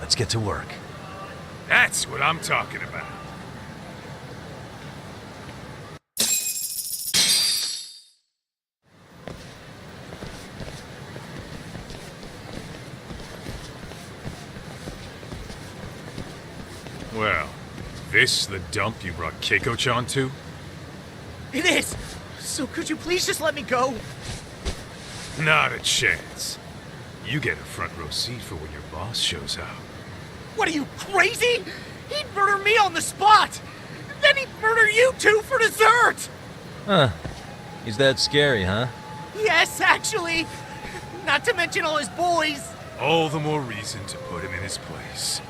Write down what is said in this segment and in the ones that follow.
Let's get to work. That's what I'm talking about. Well, this the dump you brought Keiko-chan to? It is! So could you please just let me go? Not a chance. You get a front row seat for when your boss shows out. What are you, crazy? He'd murder me on the spot! Then he'd murder you two for dessert! Huh. He's that scary, huh? Yes, actually! Not to mention all his boys! All the more reason to put him in his place.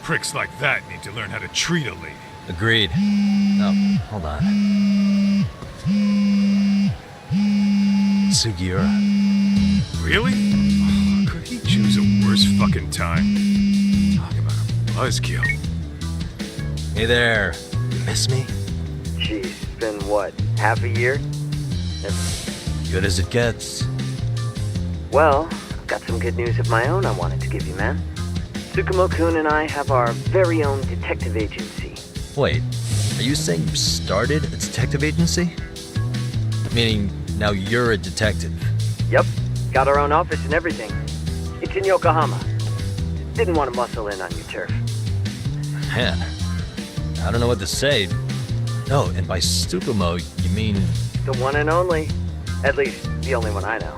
Pricks like that need to learn how to treat a lady. Agreed. Oh, hold on. Sugiura. Really? Oh, could he choose a worse fucking time? Talk about a buzzkill. Hey there. Miss me? Geez, it's been what, half a year? Good as it gets. Well, I've got some good news of my own I wanted to give you, man. Tsukumo-kun and I have our very own detective agency. Wait, are you saying you started a detective agency? Meaning, now you're a detective? Yep, got our own office and everything. It's in Yokohama. Didn't want to muscle in on your turf. Man, I don't know what to say. Oh, and by Tsukumo, you mean... The one and only. At least, the only one I know.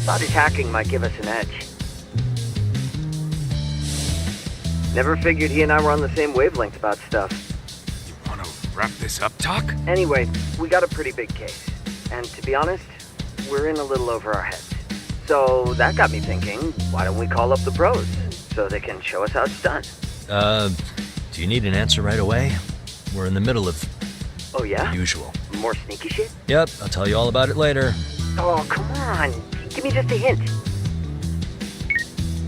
Thought his hacking might give us an edge. Never figured he and I were on the same wavelength about stuff. You wanna wrap this up, Talk? Anyway, we got a pretty big case. And to be honest, we're in a little over our heads. So that got me thinking, why don't we call up the pros so they can show us how it's done? Do you need an answer right away? We're in the middle of... Oh yeah? the usual. More sneaky shit? Yep, I'll tell you all about it later. Oh, come on. Give me just a hint.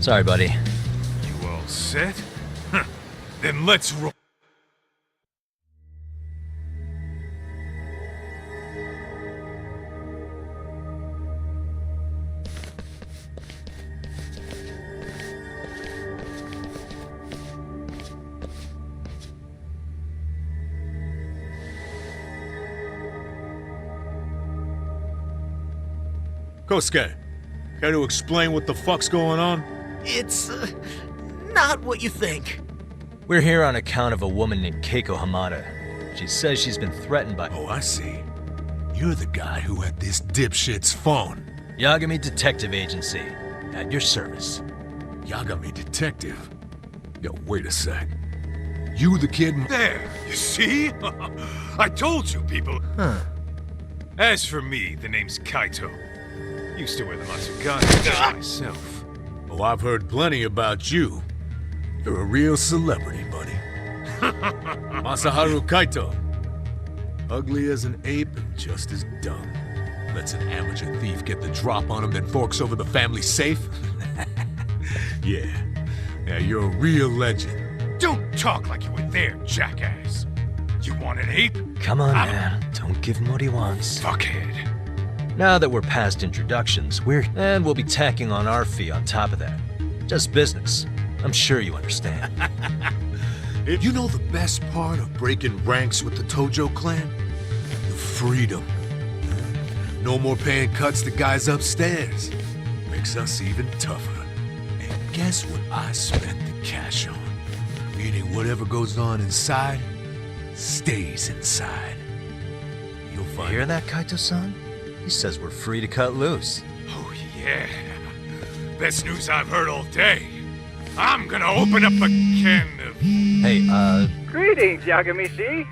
Sorry, buddy. You all set? Huh. Then let's roll. Kosuke, care to explain what the fuck's going on? It's, not what you think. We're here on account of a woman named Keiko Hamada. She says she's been threatened by... Oh, I see. You're the guy who had this dipshit's phone. Yagami Detective Agency. At your service. Yagami Detective? Yo, wait a sec. You the kid... There, you see? I told you, people. Huh. As for me, the name's Kaito. Used to wear the Matsugane myself. Oh, I've heard plenty about you. You're a real celebrity, buddy. Masaharu Kaito. Ugly as an ape and just as dumb. Lets an amateur thief get the drop on him, then forks over the family safe? Yeah, you're a real legend. Don't talk like you were there, jackass. You want an ape? Come on, man. Don't give him what he wants. Fuckhead. Now that we're past introductions, we'll be tacking on our fee on top of that. Just business. I'm sure you understand. You know the best part of breaking ranks with the Tojo clan? The freedom. No more paying cuts to guys upstairs. Makes us even tougher. And guess what I spent the cash on? Meaning whatever goes on inside, stays inside. You'll You find hear that, Kaito-san? He says we're free to cut loose. Oh, yeah. Best news I've heard all day. I'm gonna open up a can of... Hey, Greetings, Yagami-shi.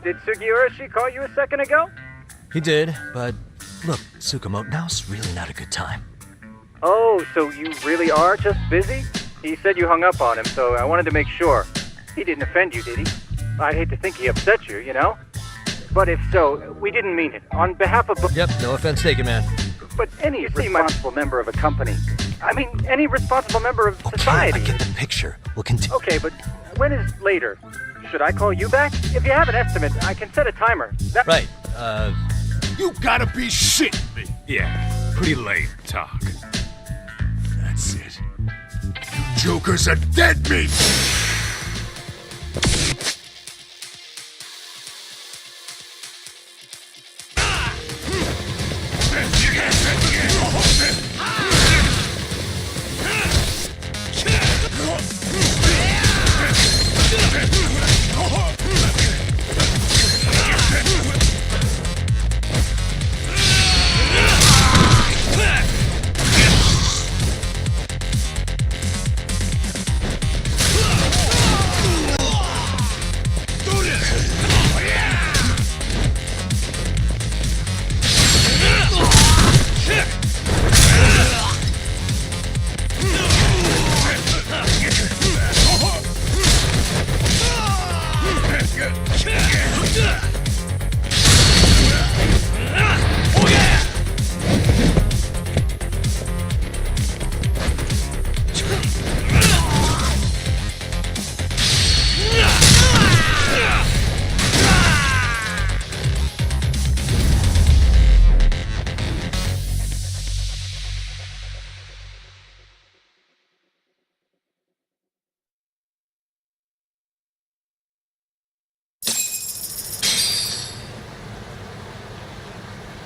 Did Sugiura-shi call you a second ago? he did, but look, Tsukumo, now's really not a good time. Oh, so you really are just busy? He said you hung up on him, so I wanted to make sure. He didn't offend you, did he? I'd hate to think he upset you, you know? But if so, we didn't mean it. On behalf of... Yep, no offense taken, man. But any responsible member of a company... I mean, any responsible member of society... I get the picture. We'll continue. Okay, but when is later? Should I call you back? If you have an estimate, I can set a timer. Right, You gotta be shitting me. Yeah, pretty lame talk. That's it. You jokers are dead meat!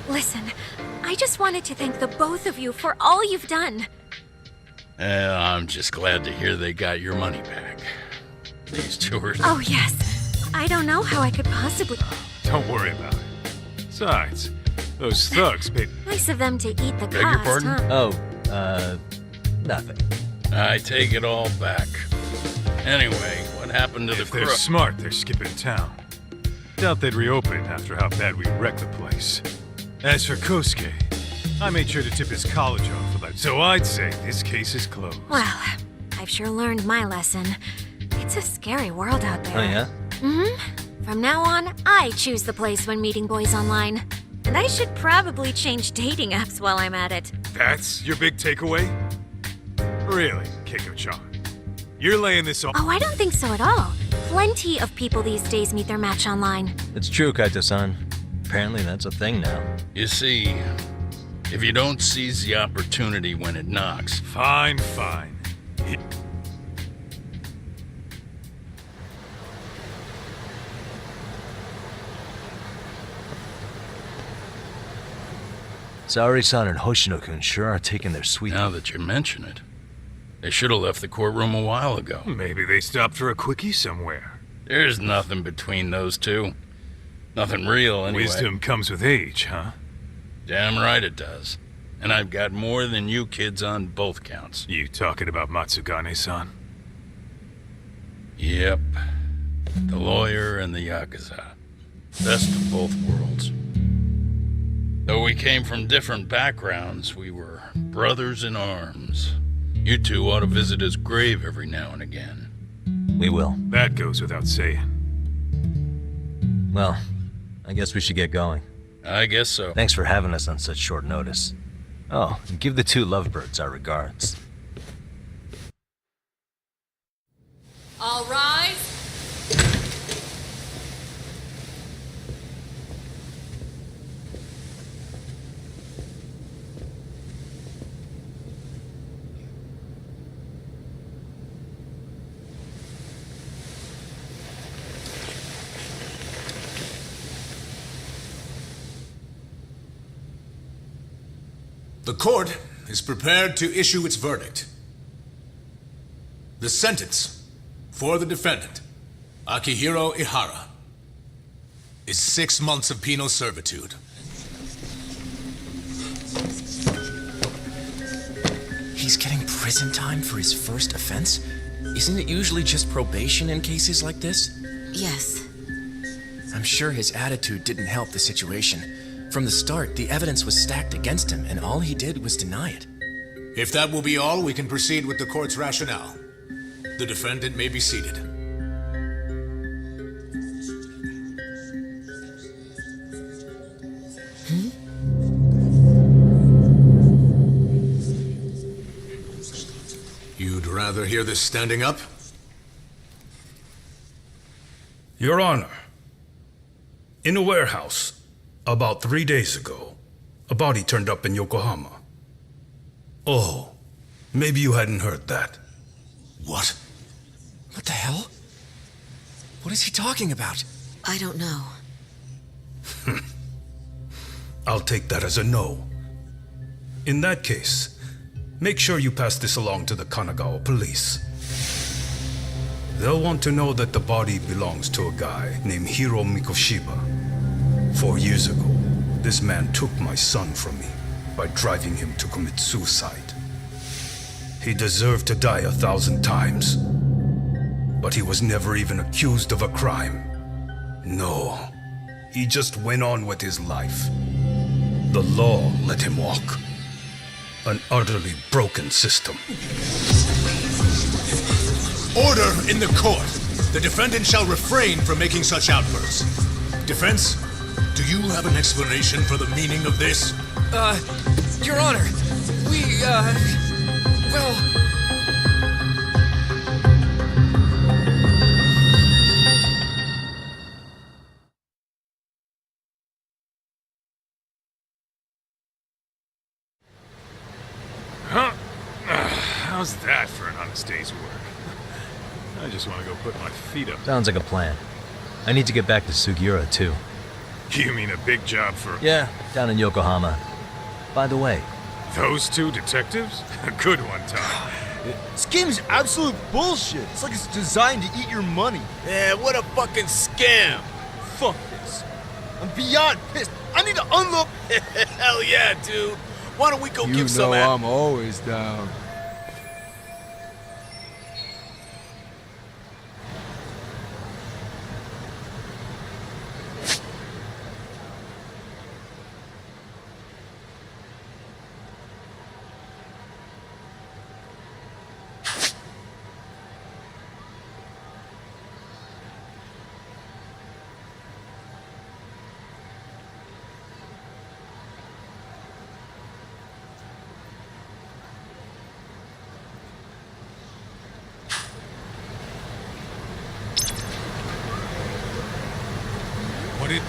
Listen, I just wanted to thank the both of you for all you've done. I'm just glad to hear they got your money back. These tours... Oh, yes. I don't know how I could possibly... Don't worry about it. Besides, those thugs paid... Nice of them to eat the Beg your cost, pardon? huh? Oh, nothing. I take it all back. Anyway, what happened to If the they're crook? smart, they're skipping town. Doubt they'd reopen after how bad we wrecked the place. As for Kosuke, I made sure to tip his college off about, so I'd say this case is closed. Well, I've sure learned my lesson. It's a scary world out there. Oh, yeah? Mm-hmm. From now on, I choose the place when meeting boys online. And I should probably change dating apps while I'm at it. That's your big takeaway? Really, Keiko-chan? You're laying this on... Oh, I don't think so at all. Plenty of people these days meet their match online. It's true, Kaito-san. Apparently that's a thing now. You see, if you don't seize the opportunity when it knocks... Fine. Saori-san and Hoshino-kun sure are taking their sweet... Now that you mention it, they should have left the courtroom a while ago. Maybe they stopped for a quickie somewhere. There's nothing between those two. Nothing real, anyway. Wisdom comes with age, huh? Damn right it does. And I've got more than you kids on both counts. You talking about Matsugane-san? Yep. The lawyer and the Yakuza. Best of both worlds. Though we came from different backgrounds, we were brothers in arms. You two ought to visit his grave every now and again. We will. That goes without saying. Well, I guess we should get going. I guess so. Thanks for having us on such short notice. Oh, and give the two lovebirds our regards. All rise. The court is prepared to issue its verdict. The sentence for the defendant, Akihiro Ihara, is 6 months of penal servitude. He's getting prison time for his first offense? Isn't it usually just probation in cases like this? Yes. I'm sure his attitude didn't help the situation. From the start, the evidence was stacked against him, and all he did was deny it. If that will be all, we can proceed with the court's rationale. The defendant may be seated. Rather hear this standing up? Your Honor, in a warehouse, about 3 days ago, a body turned up in Yokohama. Oh, maybe you hadn't heard that. What? What the hell? What is he talking about? I don't know. I'll take that as a no. In that case, make sure you pass this along to the Kanagawa police. They'll want to know that the body belongs to a guy named Hiro Mikoshiba. 4 years ago, this man took my son from me by driving him to commit suicide. He deserved to die 1,000 times, but he was never even accused of a crime. No, he just went on with his life. The law let him walk. An utterly broken system. Order in the court! The defendant shall refrain from making such outbursts. Defense, do you have an explanation for the meaning of this? Your Honor, well... How's that for an honest day's work? I just want to go put my feet up. Sounds like a plan. I need to get back to Sugiura, too. You mean a big job for... Yeah, down in Yokohama. By the way... Those two detectives? A good one, Tom. This game is absolute bullshit. It's like it's designed to eat your money. Yeah, what a fucking scam! Fuck this. I'm beyond pissed. I need to unlock. Hell yeah, dude! Why don't we go give some... You know I'm always down. What did...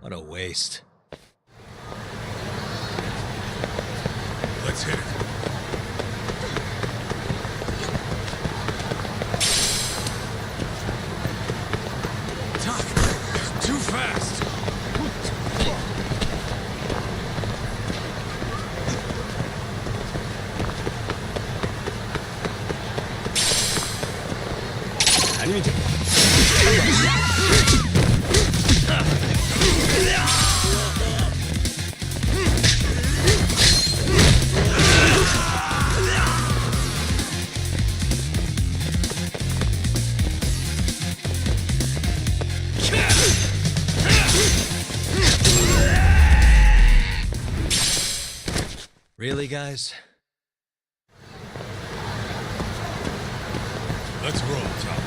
What a waste. Let's hit it. Too fast! Really, guys? Let's roll, Tom.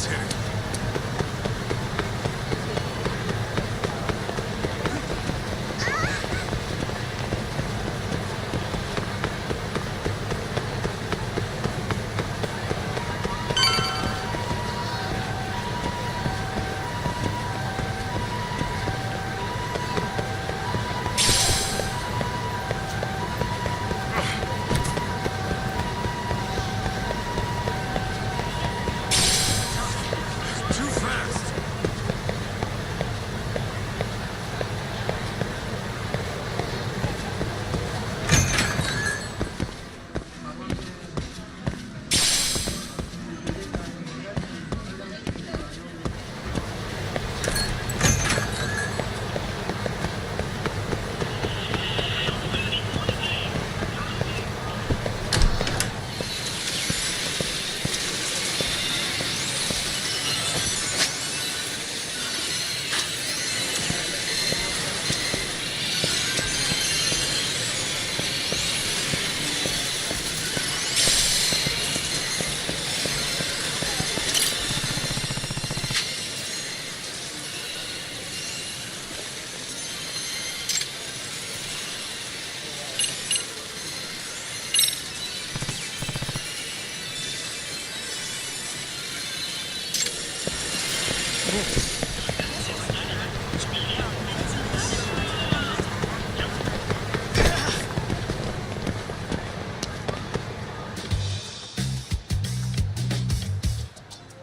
let's hit it. Too fast.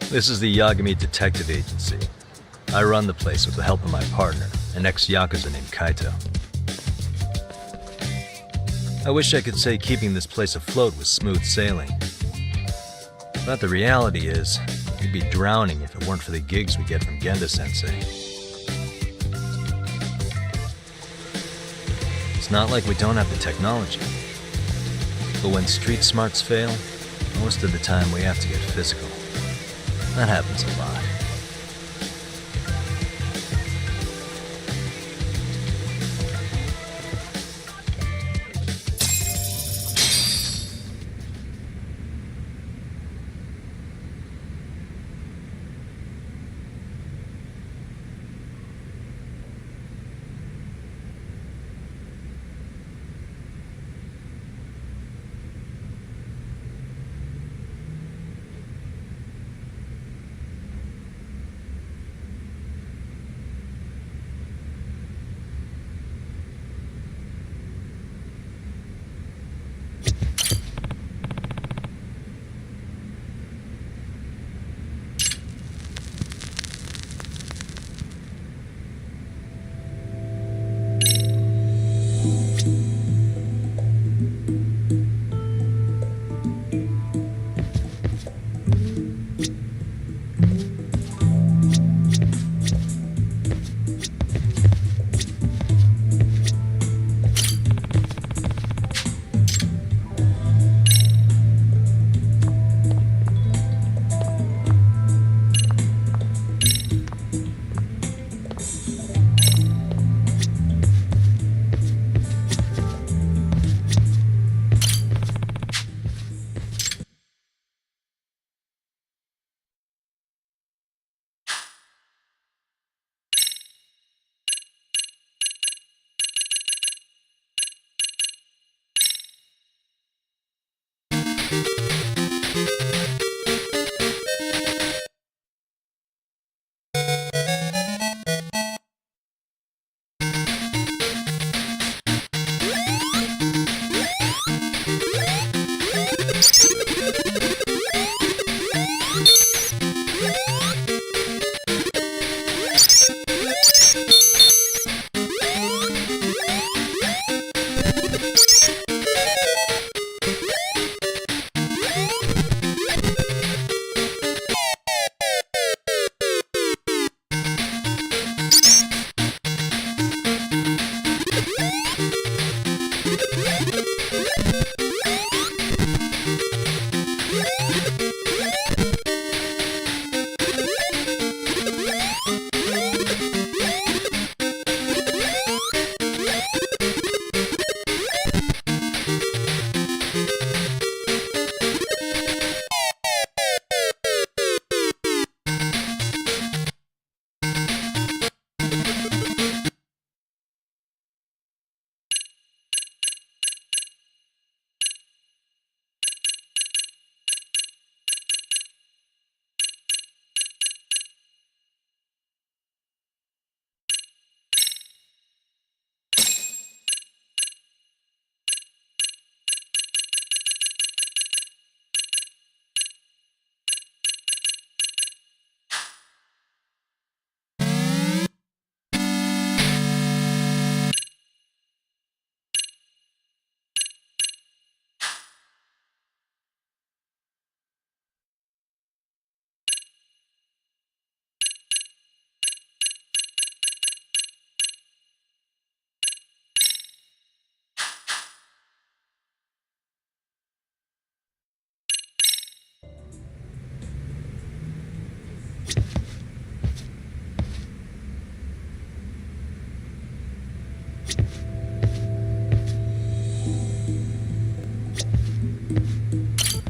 This is the Yagami Detective Agency. I run the place with the help of my partner, an ex-Yakuza named Kaito. I wish I could say keeping this place afloat was smooth sailing. But the reality is, we'd be drowning if it weren't for the gigs we get from Genda-sensei. It's not like we don't have the technology. But when street smarts fail, most of the time we have to get physical. That happens a lot.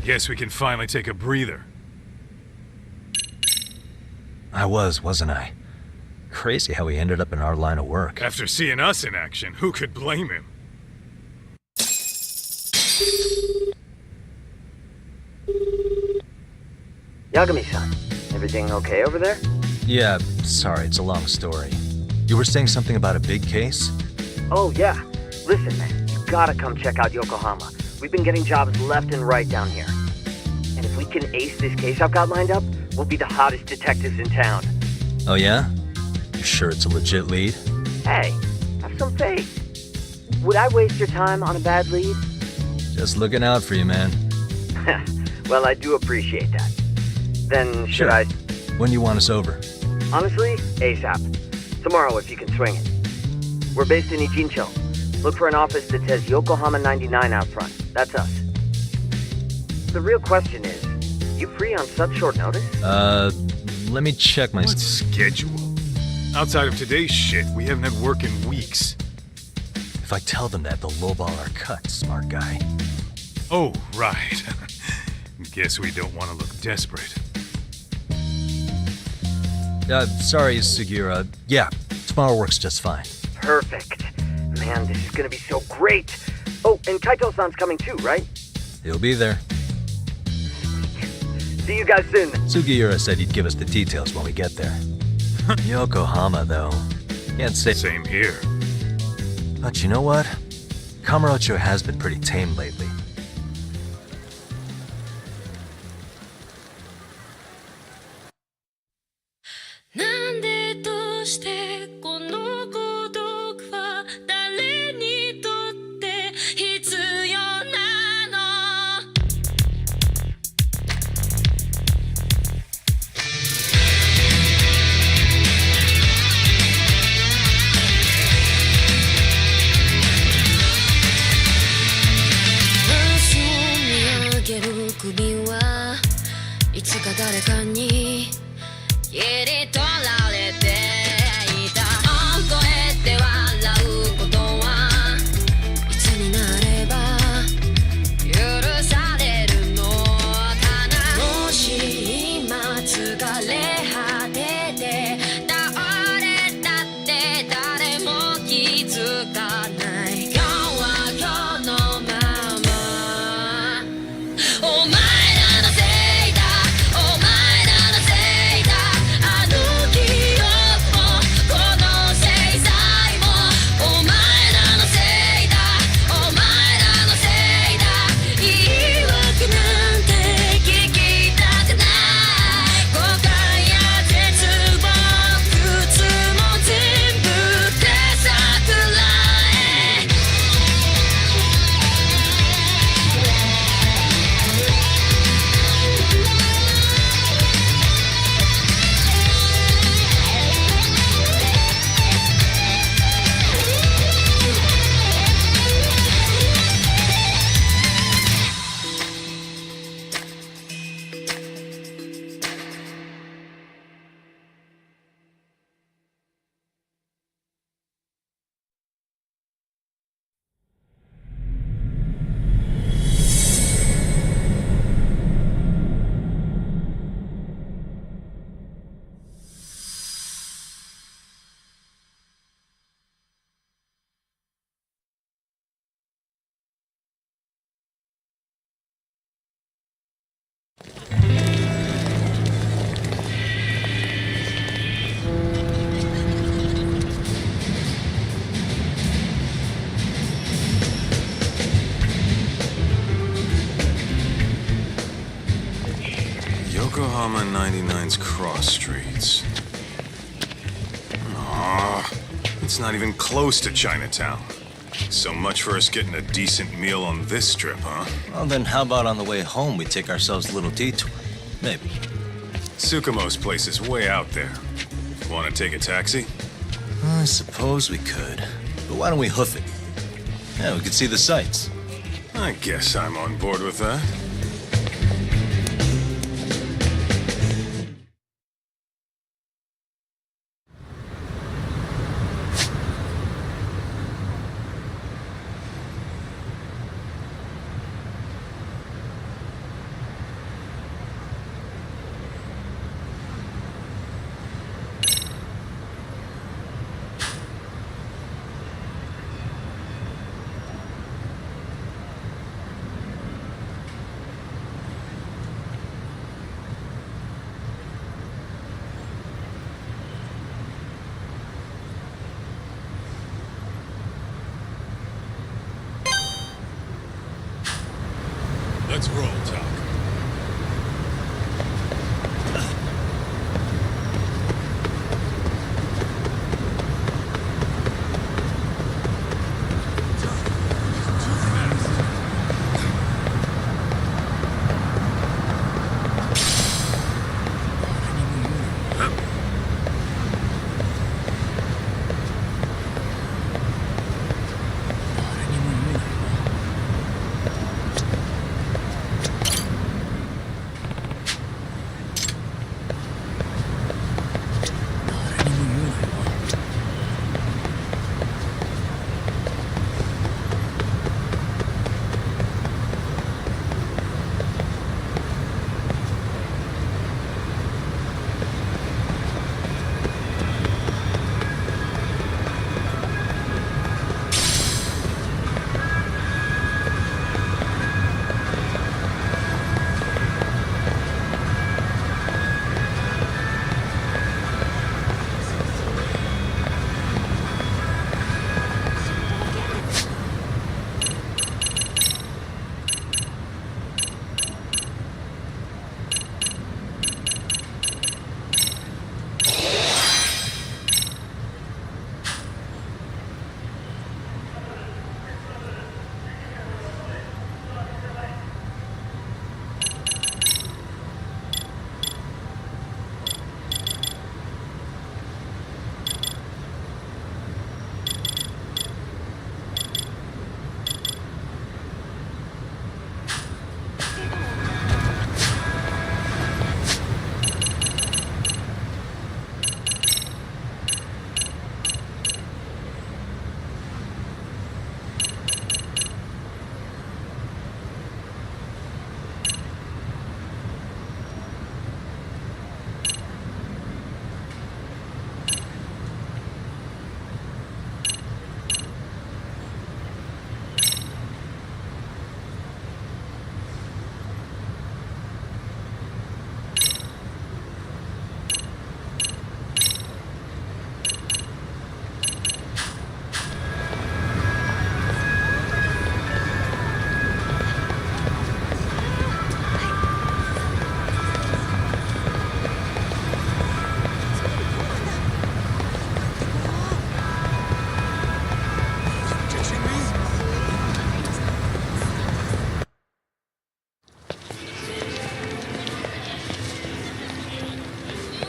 Guess we can finally take a breather. I wasn't I? Crazy how he ended up in our line of work. After seeing us in action, who could blame him? Yagami-san, everything okay over there? Yeah, sorry, it's a long story. You were saying something about a big case? Oh, yeah. Listen, man, you gotta come check out Yokohama. We've been getting jobs left and right down here. And if we can ace this case I've got lined up, we'll be the hottest detectives in town. Oh yeah? You sure it's a legit lead? Hey, have some faith. Would I waste your time on a bad lead? Just looking out for you, man. Well, I do appreciate that. Then should Sure. I... When do you want us over? Honestly, ASAP. Tomorrow if you can swing it. We're based in Ijincho. Look for an office that says Yokohama 99 out front. That's us. The real question is, you free on such short notice? Let me check my... What schedule? Outside of today's shit, we haven't had work in weeks. If I tell them that, they'll lowball our cut, smart guy. Oh, right. Guess we don't want to look desperate. Sorry, Sugiura. Yeah, tomorrow works just fine. Perfect. Man, this is gonna be so great. Oh, and Kaito-san's coming too, right? He'll be there. See you guys soon. Sugiura said he'd give us the details when we get there. Yokohama, though. Can't say... Same here. But you know what? Kamurocho has been pretty tame lately. Yokohama 99's cross streets. Aw, it's not even close to Chinatown. So much for us getting a decent meal on this trip, huh? Well, then how about on the way home we take ourselves a little detour? Maybe. Tsukumo's place is way out there. Want to take a taxi? I suppose we could. But why don't we hoof it? Yeah, we could see the sights. I guess I'm on board with that. Let's roll, Doc.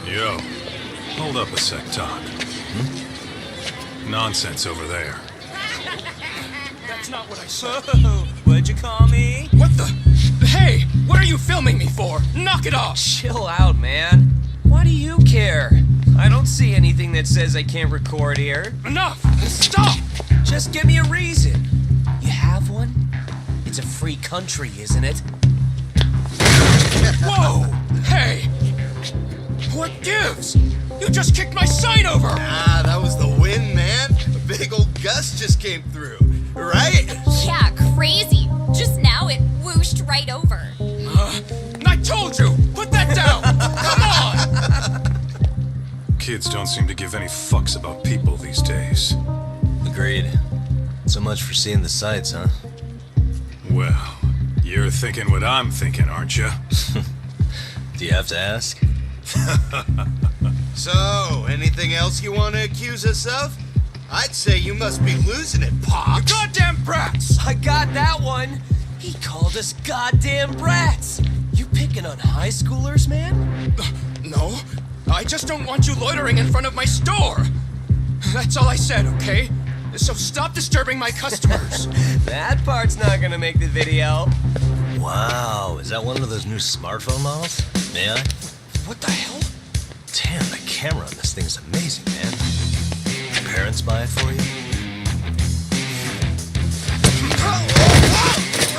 Yo, hold up a sec, Doc. Nonsense over there. That's not what I said. What'd you call me? What the? Hey, what are you filming me for? Knock it off! Chill out, man. Why do you care? I don't see anything that says I can't record here. Enough! Stop! Just give me a reason. You have one? It's a free country, isn't it? Whoa! Hey! What gives? You just kicked my sign over! Ah, that was the wind, man. A big old gust just came through, right? Yeah, crazy. Just now it whooshed right over. I told you! Put that down! Come on! Kids don't seem to give any fucks about people these days. Agreed. So much for seeing the sights, huh? Well, you're thinking what I'm thinking, aren't you? Do you have to ask? So, anything else you want to accuse us of? I'd say you must be losing it, Pops. You goddamn brats! I got that one. He called us goddamn brats. You picking on high schoolers, man? No, I just don't want you loitering in front of my store. That's all I said, okay? So stop disturbing my customers. That part's not gonna make the video. Wow, is that one of those new smartphone models? May I? What the hell? Damn, the camera on this thing's amazing, man. Your parents buy it for you?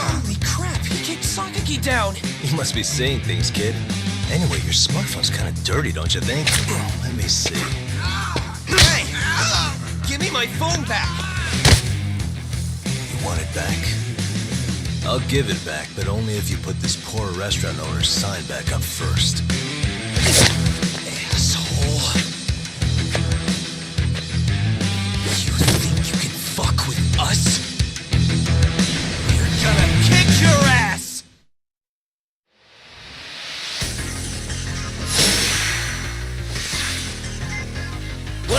Holy crap, he kicked Sakaki down. You must be seeing things, kid. Anyway, your smartphone's kind of dirty, don't you think? Let me see. Hey! Give me my phone back! You want it back? I'll give it back, but only if you put this poor restaurant owner's sign back up first. Asshole. You think you can fuck with us? We're gonna kick your ass!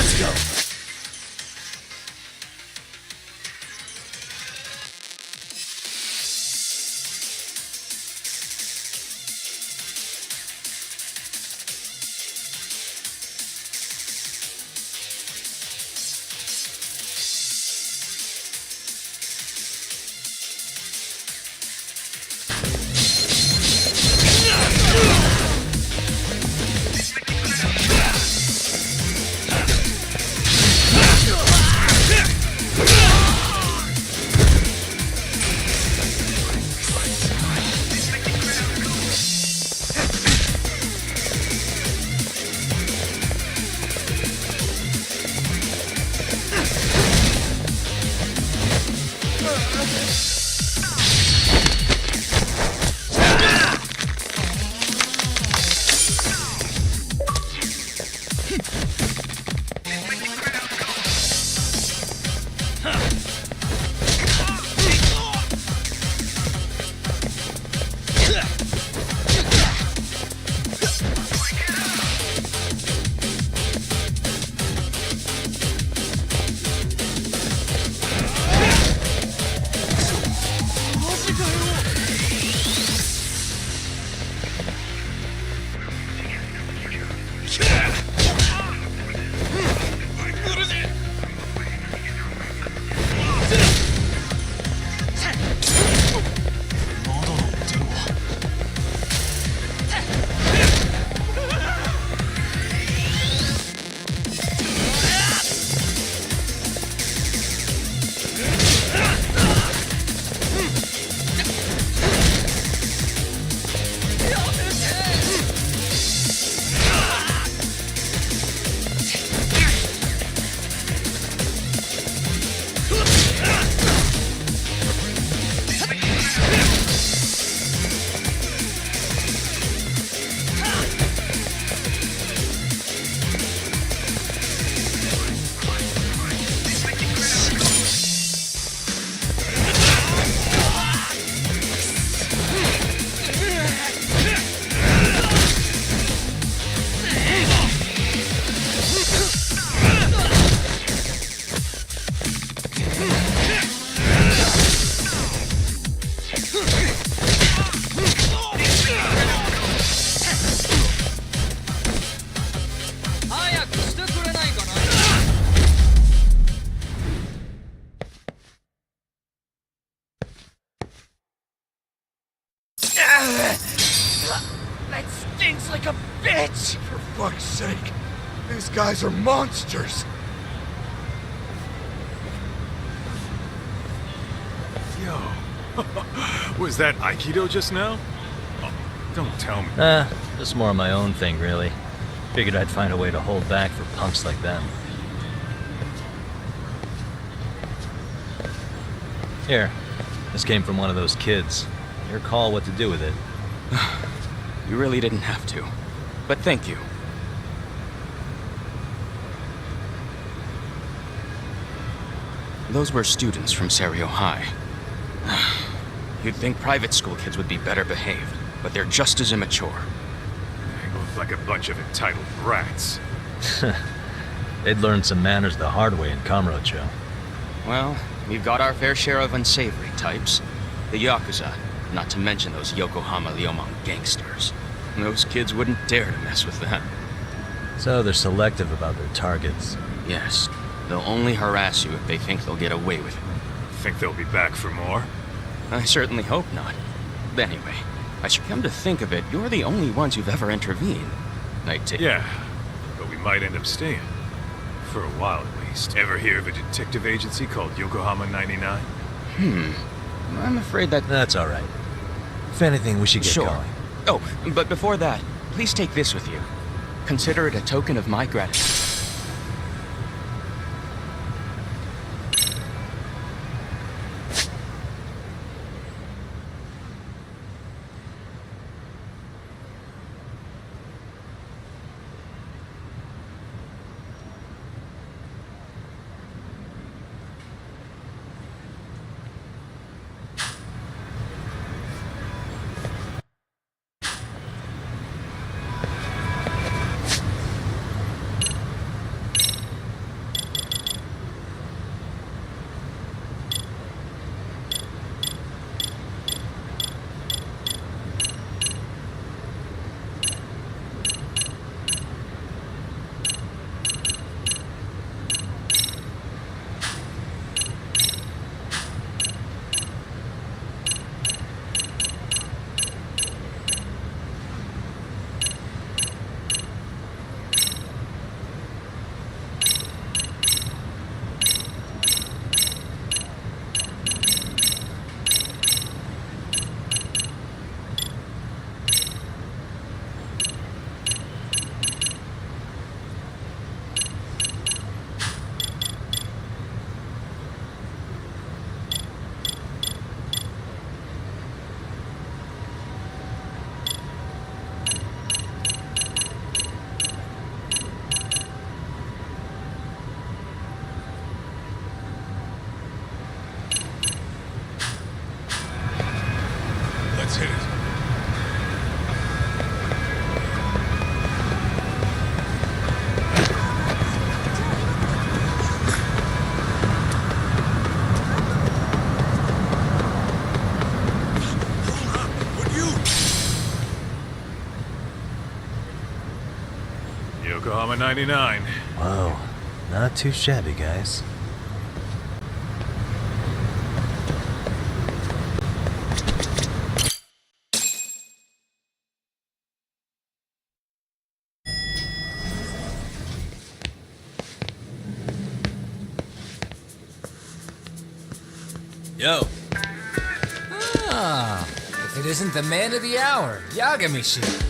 Let's go. That stinks like a bitch! For fuck's sake, these guys are monsters! Yo, was that Aikido just now? Oh, don't tell me. Just more of my own thing, really. Figured I'd find a way to hold back for punks like them. Here, this came from one of those kids. Your call what to do with it. You really didn't have to. But thank you. Those were students from Serio High. You'd think private school kids would be better behaved, but they're just as immature. They look like a bunch of entitled brats. They'd learned some manners the hard way in Kamurocho. Well, we've got our fair share of unsavory types. The Yakuza, not to mention those Yokohama Liomon gangsters. Those kids wouldn't dare to mess with them. So they're selective about their targets. Yes. They'll only harass you if they think they'll get away with it. Think they'll be back for more? I certainly hope not. But anyway, I should come to think of it, you're the only ones who've ever intervened. Yeah, but we might end up staying. For a while at least. Ever hear of a detective agency called Yokohama 99? I'm afraid that... That's alright. If anything, we should get going. Oh, but before that, please take this with you. Consider it a token of my gratitude. Yokohama 99. Whoa, not too shabby, guys. Yo. Ah, if it isn't the man of the hour, Yagami-shi.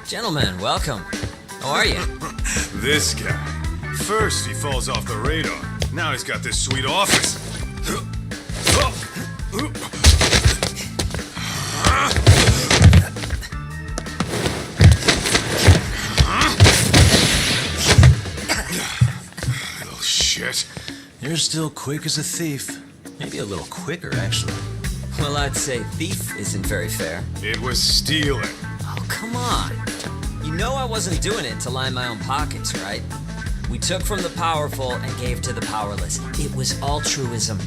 Gentlemen, welcome. How are you? This guy. First he falls off the radar. Now he's got this sweet office. Little shit. You're still quick as a thief. Maybe a little quicker, actually. Well, I'd say thief isn't very fair. It was stealing. Oh, come on. You know I wasn't doing it to line my own pockets, right? We took from the powerful and gave to the powerless. It was altruism.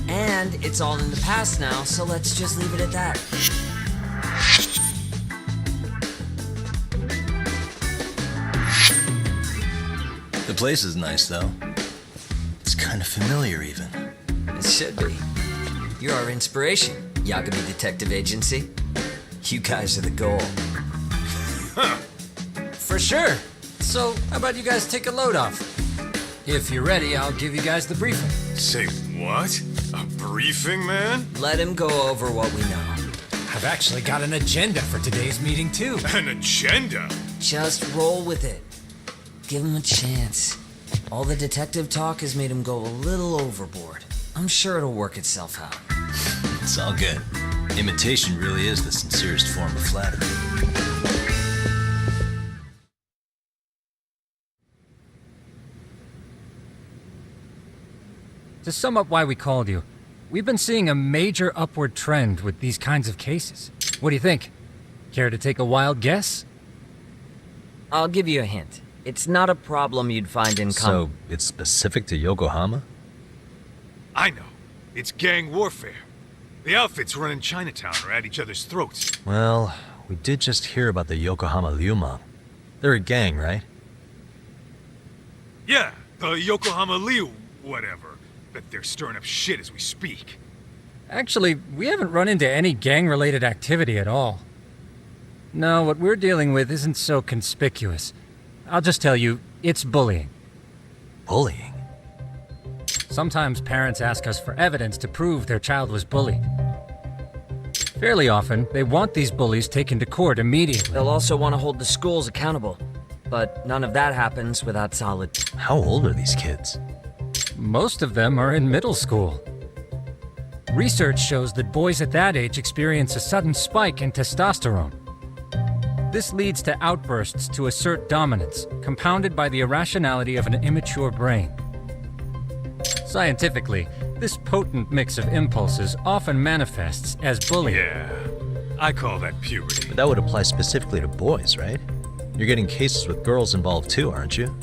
And it's all in the past now, so let's just leave it at that. The place is nice, though. It's kind of familiar, even. It should be. You're our inspiration, Yagami Detective Agency. You guys are the goal. For sure. So, how about you guys take a load off? If you're ready, I'll give you guys the briefing. Say what? A briefing, man? Let him go over what we know. I've actually got an agenda for today's meeting, too. An agenda? Just roll with it. Give him a chance. All the detective talk has made him go a little overboard. I'm sure it'll work itself out. It's all good. Imitation really is the sincerest form of flattery. To sum up why we called you, we've been seeing a major upward trend with these kinds of cases. What do you think? Care to take a wild guess? I'll give you a hint. It's not a problem you'd find in So, it's specific to Yokohama? I know. It's gang warfare. The outfits running Chinatown are at each other's throats. Well, we did just hear about the Yokohama Liumang. They're a gang, right? Yeah, the Yokohama Liu, whatever. But they're stirring up shit as we speak. Actually, we haven't run into any gang-related activity at all. No, what we're dealing with isn't so conspicuous. I'll just tell you, it's bullying. Bullying? Sometimes parents ask us for evidence to prove their child was bullied. Fairly often, they want these bullies taken to court immediately. They'll also want to hold the schools accountable. But none of that happens without solid... How old are these kids? Most of them are in middle school. Research shows that boys at that age experience a sudden spike in testosterone. This leads to outbursts to assert dominance, compounded by the irrationality of an immature brain. Scientifically, this potent mix of impulses often manifests as bullying. Yeah, I call that puberty. But that would apply specifically to boys, right? You're getting cases with girls involved too, aren't you?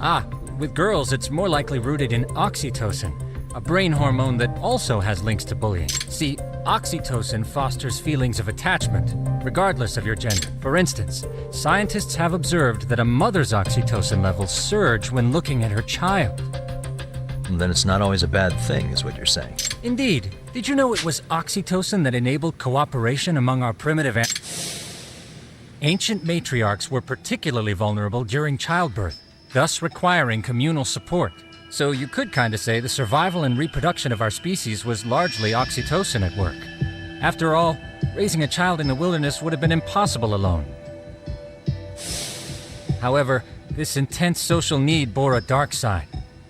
Ah, with girls, it's more likely rooted in oxytocin, a brain hormone that also has links to bullying. See, oxytocin fosters feelings of attachment, regardless of your gender. For instance, scientists have observed that a mother's oxytocin levels surge when looking at her child. Then it's not always a bad thing, is what you're saying. Indeed. Did you know it was oxytocin that enabled cooperation among our primitive ancient matriarchs were particularly vulnerable during childbirth, thus requiring communal support. So you could kinda say the survival and reproduction of our species was largely oxytocin at work. After all, raising a child in the wilderness would have been impossible alone. However, this intense social need bore a dark side.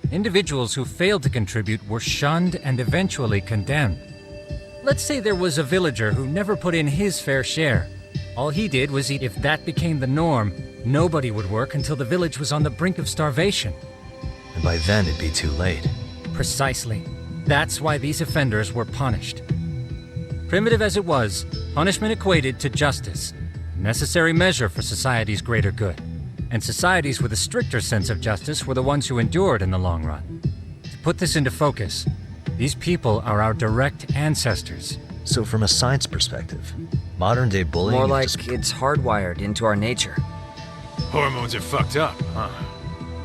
Individuals who failed to contribute were shunned and eventually condemned. Let's say there was a villager who never put in his fair share. All he did was eat. If that became the norm, nobody would work until the village was on the brink of starvation. And by then it'd be too late. Precisely. That's why these offenders were punished. Primitive as it was, punishment equated to justice, a necessary measure for society's greater good. And societies with a stricter sense of justice were the ones who endured in the long run. To put this into focus, These people are our direct ancestors. So from a science perspective, modern-day bullying More is like just... it's hardwired into our nature. Hormones are fucked up, huh?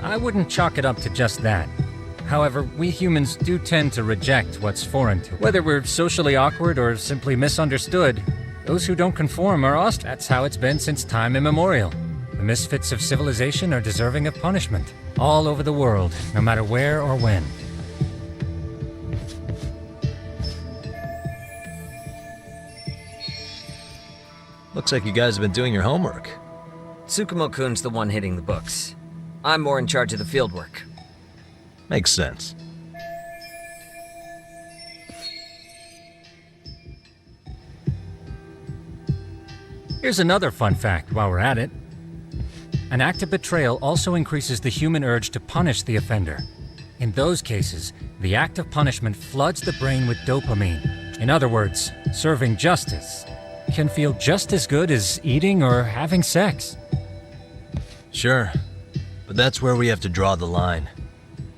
I wouldn't chalk it up to just that. However, we humans do tend to reject what's foreign to us. Whether we're socially awkward or simply misunderstood, those who don't conform are ostracized. That's how it's been since time immemorial. The misfits of civilization are deserving of punishment, all over the world, no matter where or when. Looks like you guys have been doing your homework. Tsukumo-kun's the one hitting the books. I'm more in charge of the fieldwork. Makes sense. Here's another fun fact while we're at it. An act of betrayal also increases the human urge to punish the offender. In those cases, the act of punishment floods the brain with dopamine. In other words, serving justice can feel just as good as eating or having sex. Sure, but that's where we have to draw the line.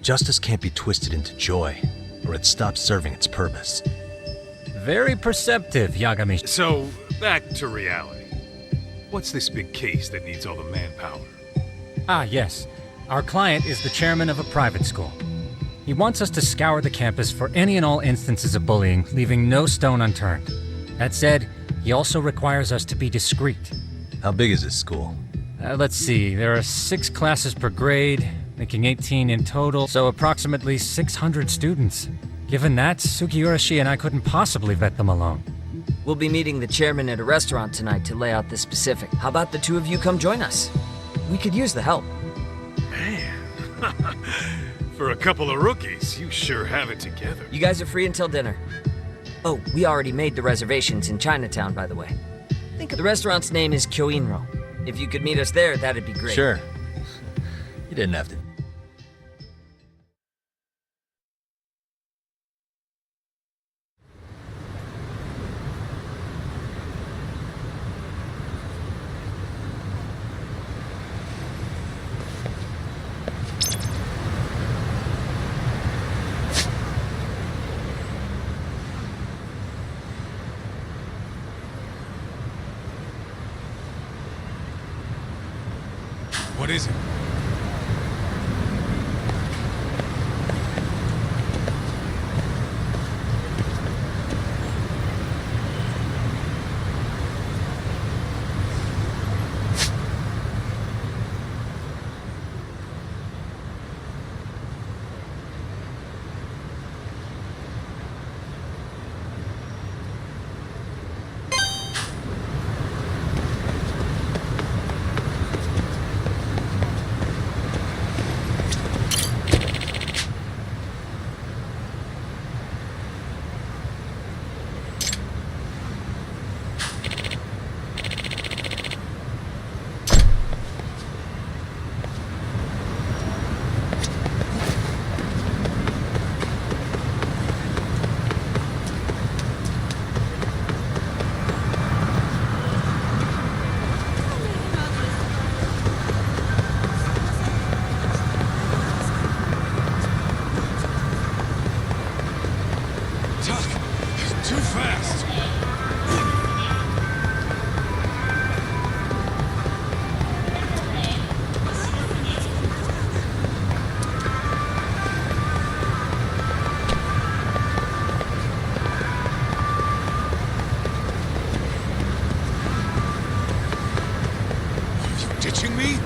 Justice can't be twisted into joy, or it stops serving its purpose. Very perceptive, Yagami. So, back to reality. What's this big case that needs all the manpower? Ah, yes. Our client is the chairman of a private school. He wants us to scour the campus for any and all instances of bullying, leaving no stone unturned. That said, he also requires us to be discreet. How big is this school? Let's see, there are 6 classes per grade, making 18 in total, so approximately 600 students. Given that, Sugiurashi and I couldn't possibly vet them alone. We'll be meeting the chairman at a restaurant tonight to lay out the specific. How about the two of you come join us? We could use the help. Man, for a couple of rookies, you sure have it together. You guys are free until dinner. Oh, we already made the reservations in Chinatown, by the way. Think of the restaurant's name is Kyoinro. If you could meet us there, that'd be great. Sure. You didn't have to. What is it? Too fast! Are you ditching me?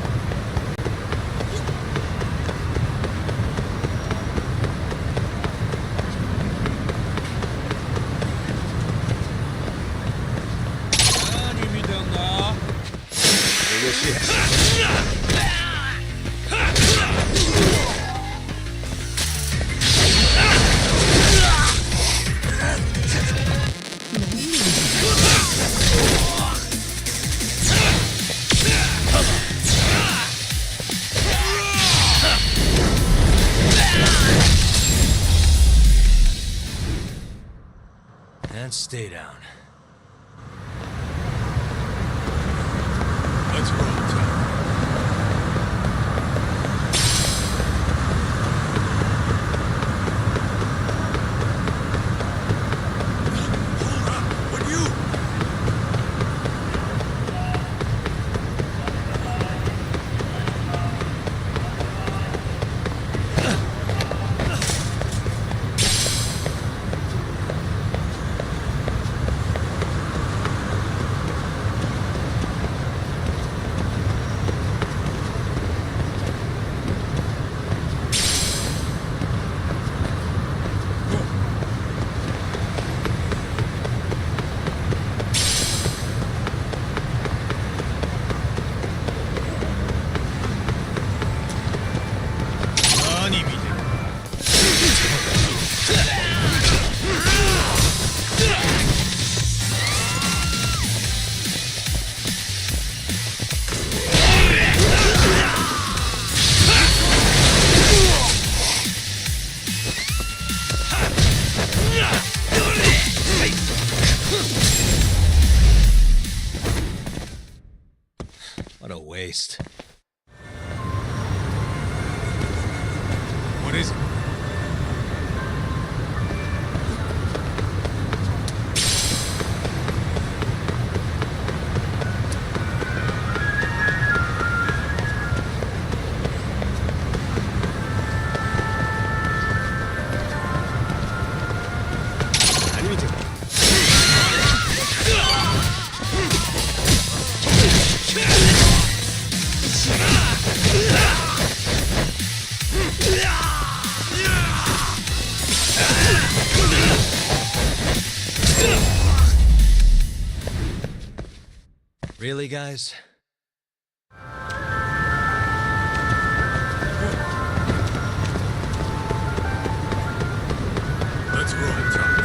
And stay down. Let's roll, Tom. waste. What is it? Really, guys? Let's roll, Tom.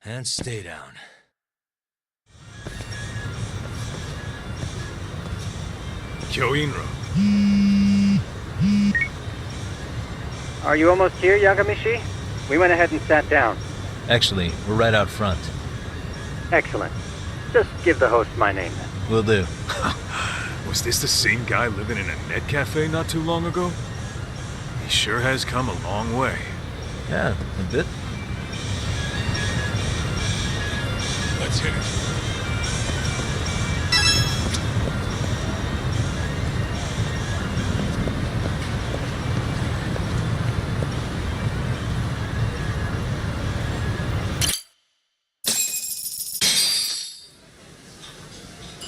And stay down. Kyoinro. Are you almost here, Yagamishi? We went ahead and sat down. Actually, we're right out front. Excellent. Just give the host my name then. Will do. Was this the same guy living in a net cafe not too long ago? He sure has come a long way. Yeah, a bit. Let's hit it.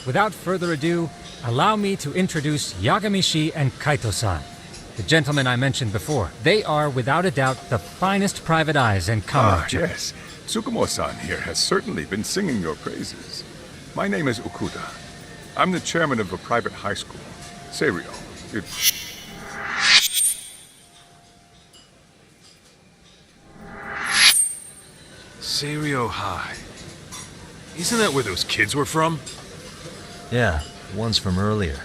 Without further ado, allow me to introduce Yagamishi and Kaito-san, the gentlemen I mentioned before. They are, without a doubt, the finest private eyes in Kamurocho. Yes. Tsukumo-san here has certainly been singing your praises. My name is Okuda. I'm the chairman of a private high school, Seiryo. Seiryo High. Isn't that where those kids were from? Yeah, one's from earlier.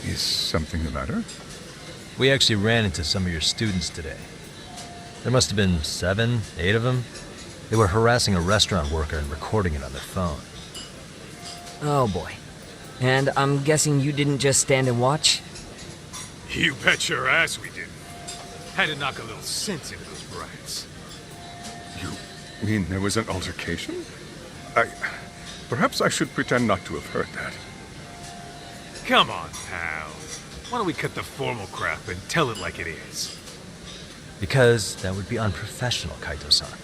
Is something the matter? We actually ran into some of your students today. There must have been 7, 8 of them. They were harassing a restaurant worker and recording it on their phone. Oh boy. And I'm guessing you didn't just stand and watch? You bet your ass we did. Had to knock a little sense into those brats. You mean there was an altercation? Perhaps I should pretend not to have heard that. Come on, pal. Why don't we cut the formal crap and tell it like it is? Because that would be unprofessional, Kaito-san.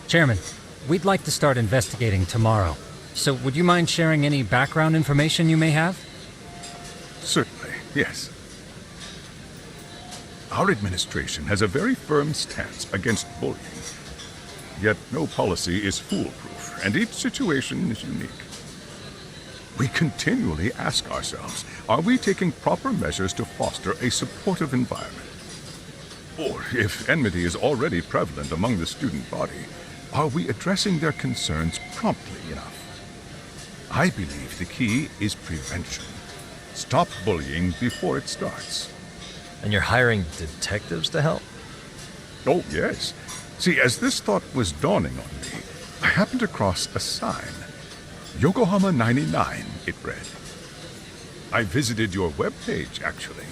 Chairman, we'd like to start investigating tomorrow. So would you mind sharing any background information you may have? Certainly, yes. Our administration has a very firm stance against bullying. Yet no policy is foolproof, and each situation is unique. We continually ask ourselves, are we taking proper measures to foster a supportive environment? Or, if enmity is already prevalent among the student body, are we addressing their concerns promptly enough? I believe the key is prevention. Stop bullying before it starts. And you're hiring detectives to help? Oh, yes. See, as this thought was dawning on me, I happened across a sign. Yokohama 99, it read. I visited your webpage, actually,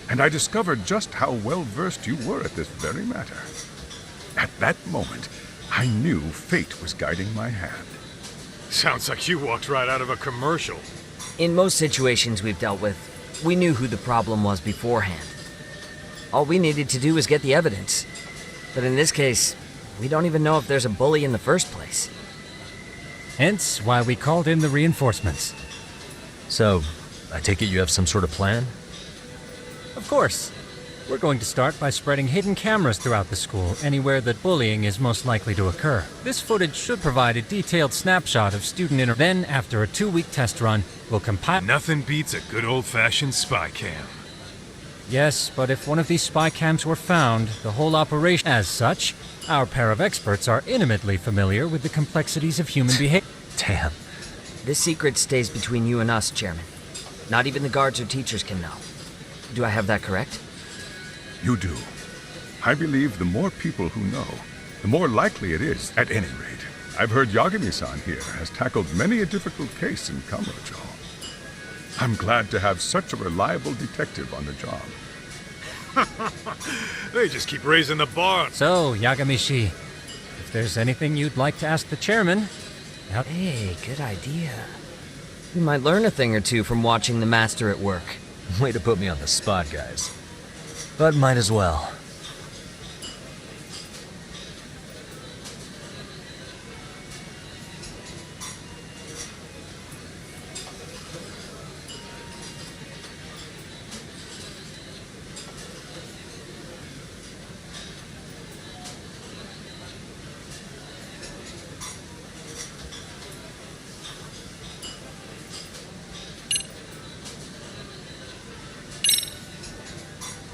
and I discovered just how well-versed you were at this very matter. At that moment, I knew fate was guiding my hand. Sounds like you walked right out of a commercial. In most situations we've dealt with, we knew who the problem was beforehand. All we needed to do was get the evidence. But in this case, we don't even know if there's a bully in the first place. Hence why we called in the reinforcements. So, I take it you have some sort of plan? Of course. We're going to start by spreading hidden cameras throughout the school, anywhere that bullying is most likely to occur. This footage should provide a detailed snapshot of student Then, after a 2-week test run, we'll compile... Nothing beats a good old-fashioned spy cam. Yes, but if one of these spy cams were found, the whole operation... As such, our pair of experts are intimately familiar with the complexities of human behavior. Damn. This secret stays between you and us, Chairman. Not even the guards or teachers can know. Do I have that correct? You do. I believe the more people who know, the more likely it is, at any rate. I've heard Yagami-san here has tackled many a difficult case in Kamurocho. I'm glad to have such a reliable detective on the job. They just keep raising the bar. So, Yagami-shi, if there's anything you'd like to ask the chairman... Hey, good idea. We might learn a thing or two from watching the master at work. Way to put me on the spot, guys. But might as well.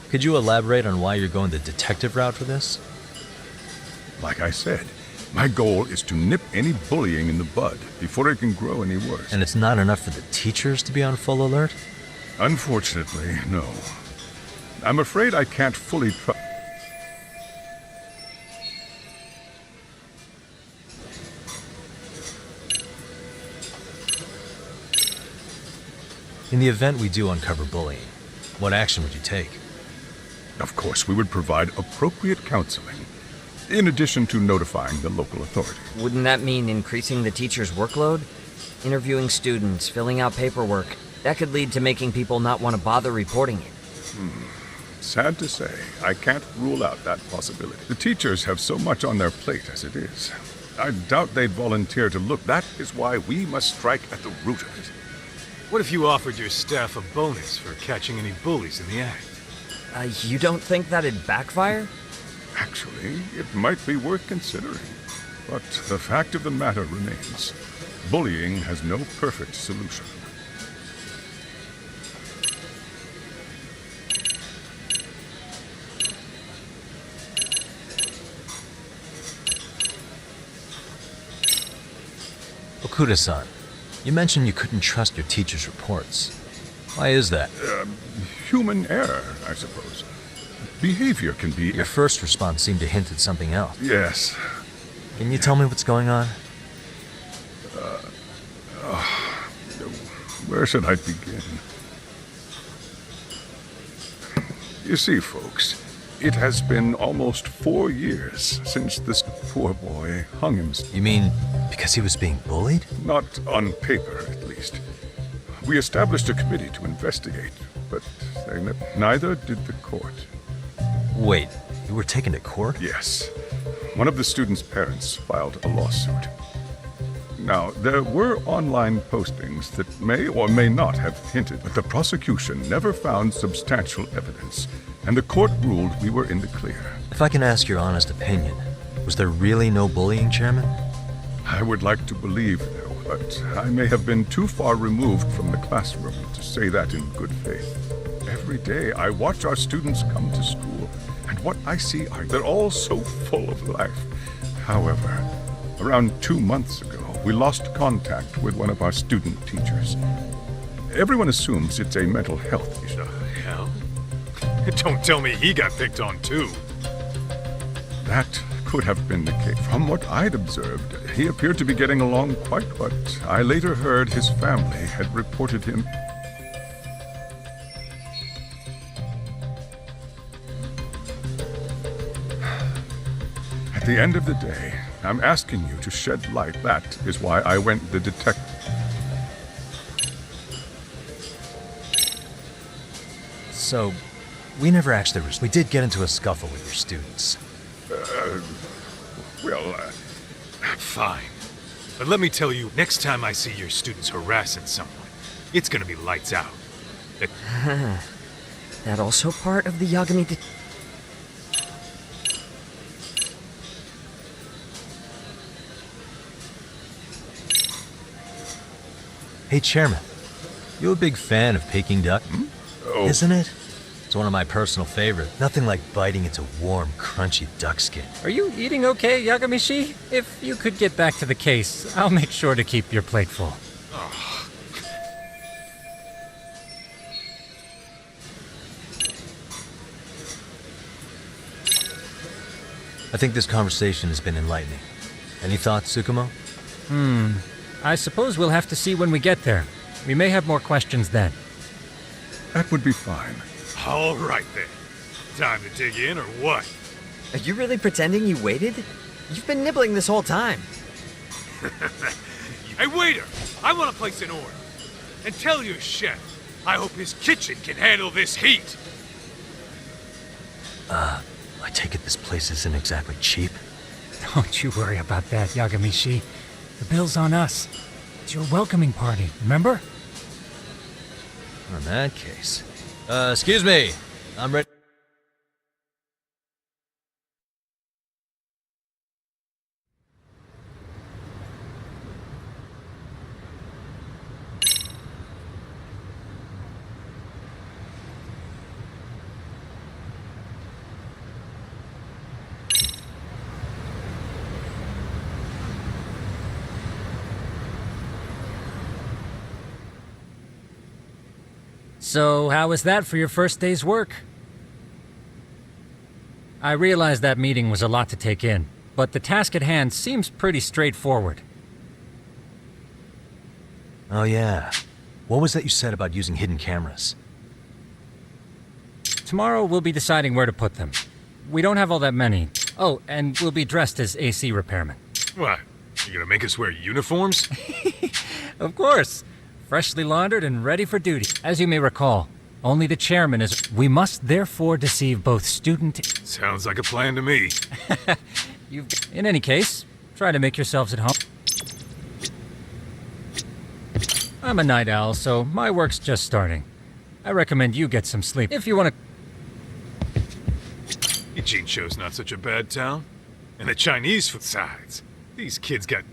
Could you elaborate on why you're going the detective route for this? Like I said, my goal is to nip any bullying in the bud before it can grow any worse. And it's not enough for the teachers to be on full alert? Unfortunately, no. I'm afraid I can't fully trust... In the event we do uncover bullying, what action would you take? Of course, we would provide appropriate counseling, in addition to notifying the local authority. Wouldn't that mean increasing the teacher's workload? Interviewing students, filling out paperwork. That could lead to making people not want to bother reporting it. Sad to say, I can't rule out that possibility. The teachers have so much on their plate as it is. I doubt they'd volunteer to look. That is why we must strike at the root of it. What if you offered your staff a bonus for catching any bullies in the act? You don't think that'd backfire? Actually, it might be worth considering. But the fact of the matter remains. Bullying has no perfect solution. Okuda-san, you mentioned you couldn't trust your teacher's reports. Why is that? Human error, I suppose. Behavior can be... Your first response seemed to hint at something else. Yes. Can you tell me what's going on? Where should I begin? You see, folks, it has been almost 4 years since this poor boy hung himself. You mean because he was being bullied? Not on paper, at least. We established a committee to investigate, but neither did the court. Wait, you were taken to court? Yes. One of the student's parents filed a lawsuit. Now, there were online postings that may or may not have hinted, but the prosecution never found substantial evidence, and the court ruled we were in the clear. If I can ask your honest opinion, was there really no bullying, Chairman? I would like to believe no, but I may have been too far removed from the classroom to say that in good faith. Every day I watch our students come to school, and what I see they're all so full of life. However, around 2 months ago, we lost contact with one of our student teachers. Everyone assumes it's a mental health issue. Hell? Don't tell me he got picked on too. That could have been the case. From what I'd observed, he appeared to be getting along quite, but I later heard his family had reported him. At the end of the day, I'm asking you to shed light. That is why I went the detective. So, we never actually... We did get into a scuffle with your students. Fine. But let me tell you, next time I see your students harassing someone, it's gonna be lights out. That also part of the Yagami... Hey, Chairman. You a big fan of Peking duck? Oh. Isn't it? It's one of my personal favorites. Nothing like biting into warm, crunchy duck skin. Are you eating okay, Yagamishi? If you could get back to the case, I'll make sure to keep your plate full. I think this conversation has been enlightening. Any thoughts, Tsukumo? I suppose we'll have to see when we get there. We may have more questions then. That would be fine. All right then. Time to dig in or what? Are you really pretending you waited? You've been nibbling this whole time. Hey, waiter! I want to place an order. And tell your chef, I hope his kitchen can handle this heat. I take it this place isn't exactly cheap? Don't you worry about that, Yagamishi. The bill's on us. It's your welcoming party, remember? In that case... excuse me. I'm ready... So, how was that for your first day's work? I realize that meeting was a lot to take in, but the task at hand seems pretty straightforward. Oh yeah. What was that you said about using hidden cameras? Tomorrow we'll be deciding where to put them. We don't have all that many. Oh, and we'll be dressed as AC repairmen. What? You gonna make us wear uniforms? Of course. Freshly laundered and ready for duty. As you may recall, only the chairman is... We must therefore deceive both student... Sounds like a plan to me. In any case, try to make yourselves at home. I'm a night owl, so my work's just starting. I recommend you get some sleep if you want to... Jincho's not such a bad town. And the Chinese food sides. These kids got...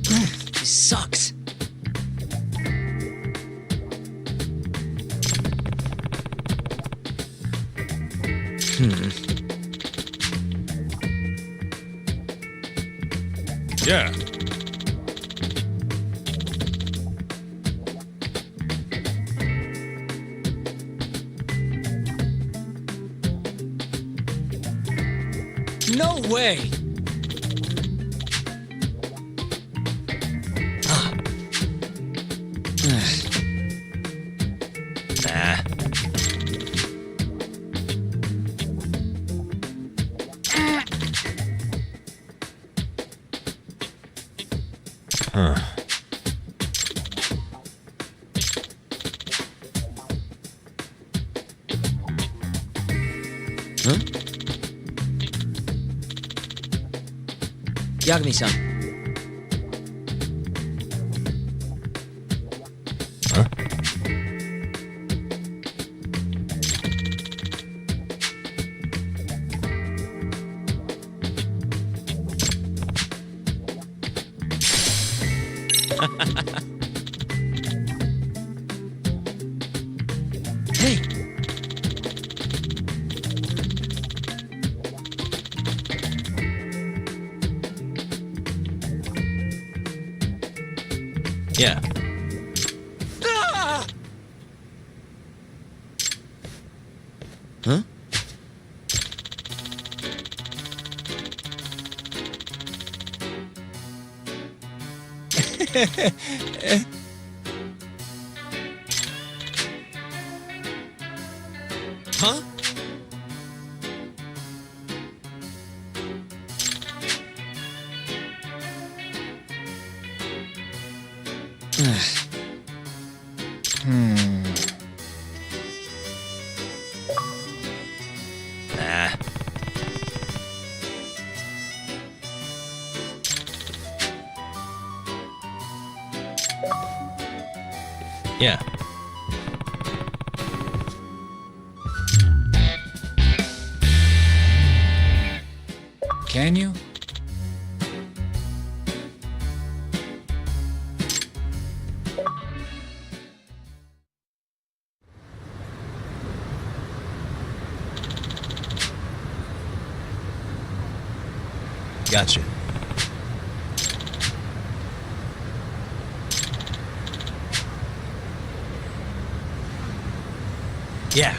This sucks. Yeah. No way! Yagami-san. Hey! Yeah. Huh? Huh? Nah. Yeah. Can you? Gotcha. Yeah.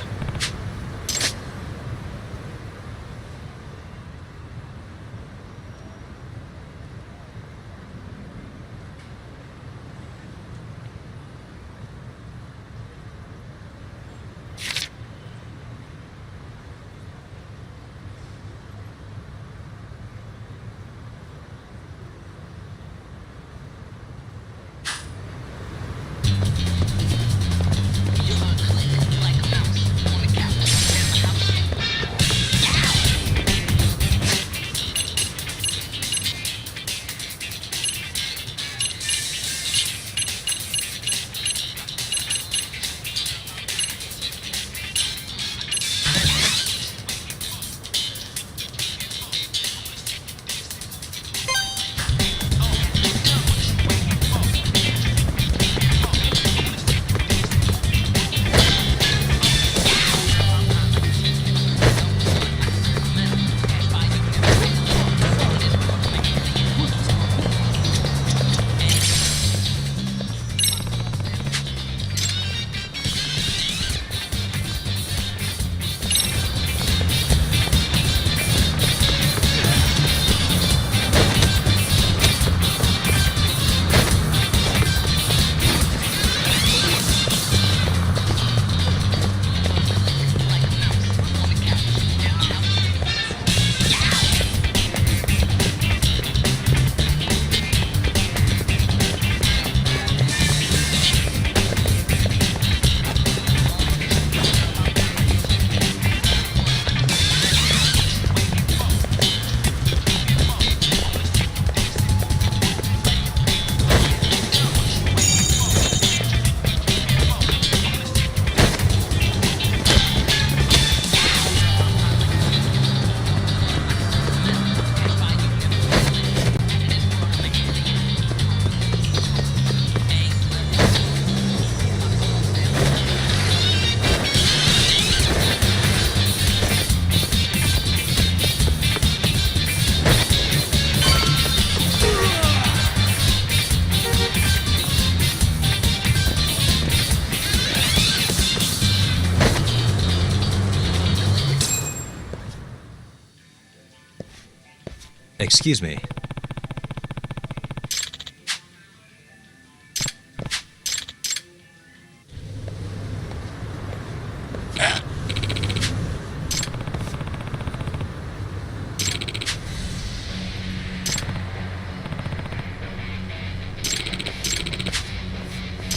Excuse me.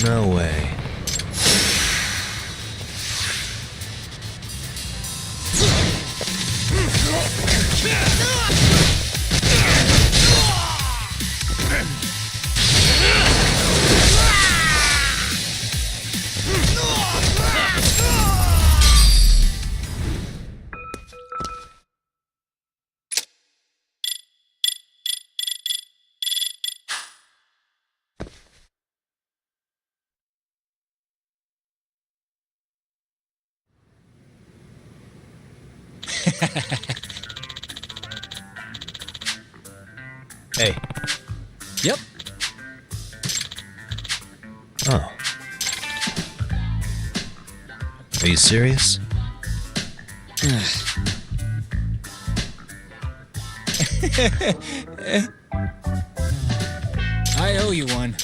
No way. Hey. Yep. Oh. Are you serious? I owe you one.